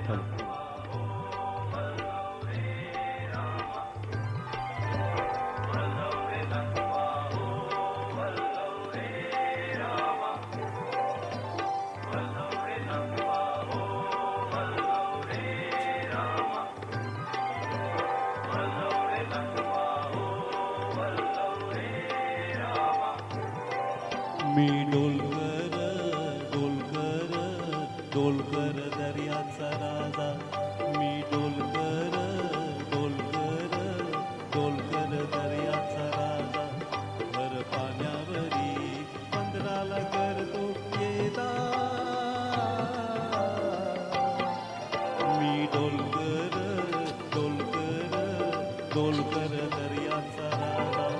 विठ्ठल. मी डोलकर डोलकर डोलकर दर्याचा राजा. मी डोलकर डोलकर डोलकर दर्याचा राजा. भर पाण्यावरी पंधराला करतो येदा. मी डोलकर डोलकर डोलकर दर्याचा राजा.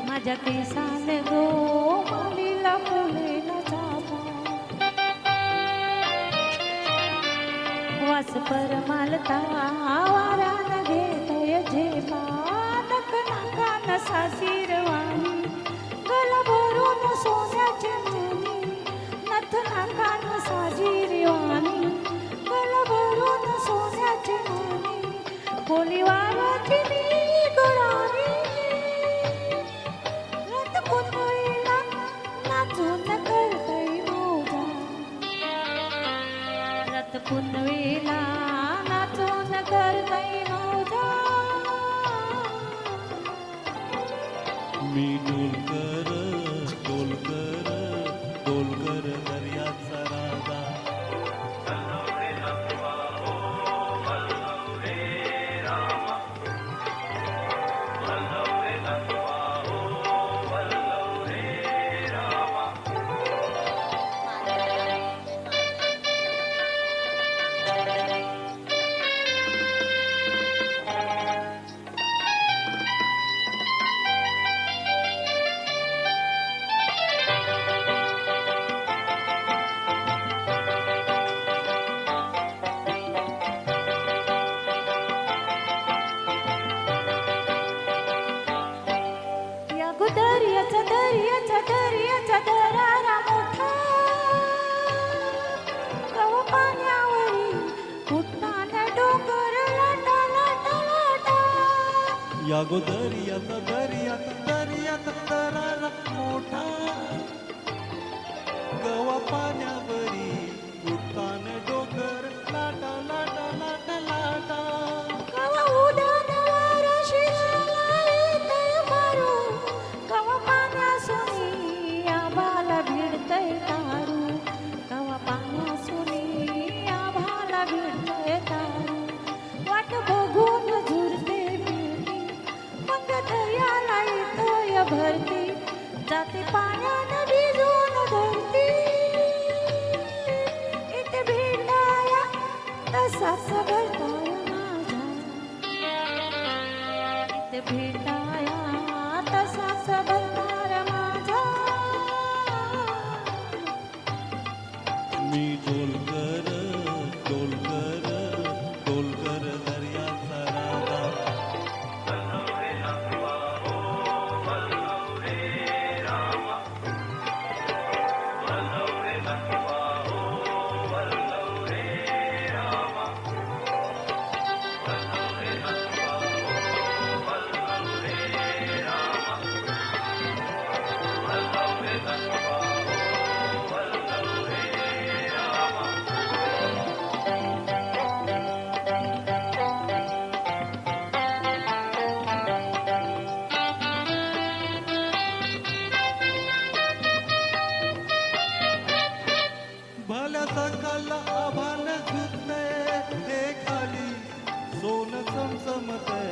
माझ्या केसाने गो मालीला फुलेला चापा. वास परमालता वारान घेतोय झेपा. नख नाकान सासिरवाणी गला भरून सोन्याचे मणी. नथ नाकान साजिरवाणी गला भरून सोन्याचे मणी. कोली वाराची मी गुराणी पुनवेला नाचून करतई मौजा. मी डोलकर डोलकर डोलकर दर्याचा राजा. दर्याचा दरारा मोठा. गव पाण्यावरी उठताना डोंगर लाटा लाटा लाटा. या गो दर्याचा दर्याचा दर्याचा दरारा मोठा. गवा पाण्यावरी उठताना डोंगर लाटा लाटा लाटा लाटा. गव उड्यान वारा शिराला येतंय मारू. गव पाण्यासुनी आभाला भिडतंय तारू. गव पाण्यासुनी आभाला भिडतंय तारू. वाट बघून झुरते फिरती मग दर्याला येतोय भरती. जाते पाण्यानं भिजून धरती. इथे भेटाया तसाच भरताय माझा. इथे भेटाया तसाच भरतार माझा. मी डोलकर डोलकर डोलकर दर्याचा राजा. सकाळ आभान झुकते हे खाली सोन चमचमते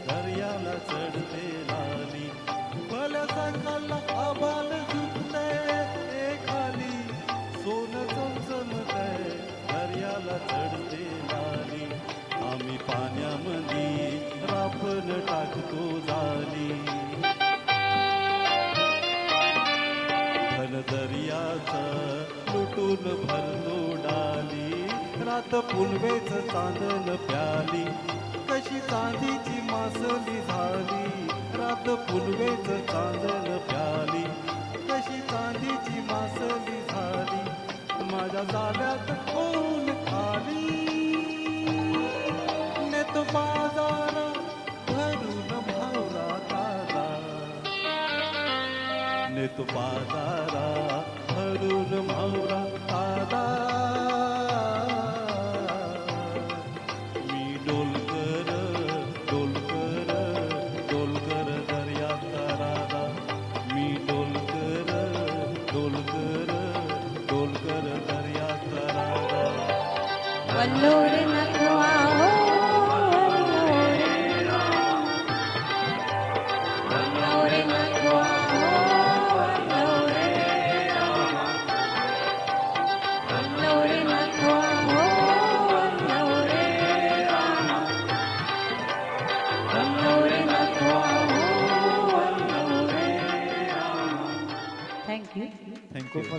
दर्याला चढते लाली भल सकाळ आभान झुकते हे खाली सोन चमचमते दर्याला चढते लाली आम्ही पाण्यामध्ये रापण टाकतो जाली घन दर्याचं लुटून भरतो डाली रात पुनवेच चांदण प्याली कशी चांदीची मासली झाली रात पुनवेच चांदण प्याली कशी चांदीची मासली झाली माझ्या जाल्यात कोण खाली नेत बाजारा भरून भावरा ताजा नेत बाजारा भरून भावरा ताजा मी डोलकर डोलकर डोलकर दर्याचा राजा मी डोलकर डोलकर डोलकर दर्याचा राजा वल्लोर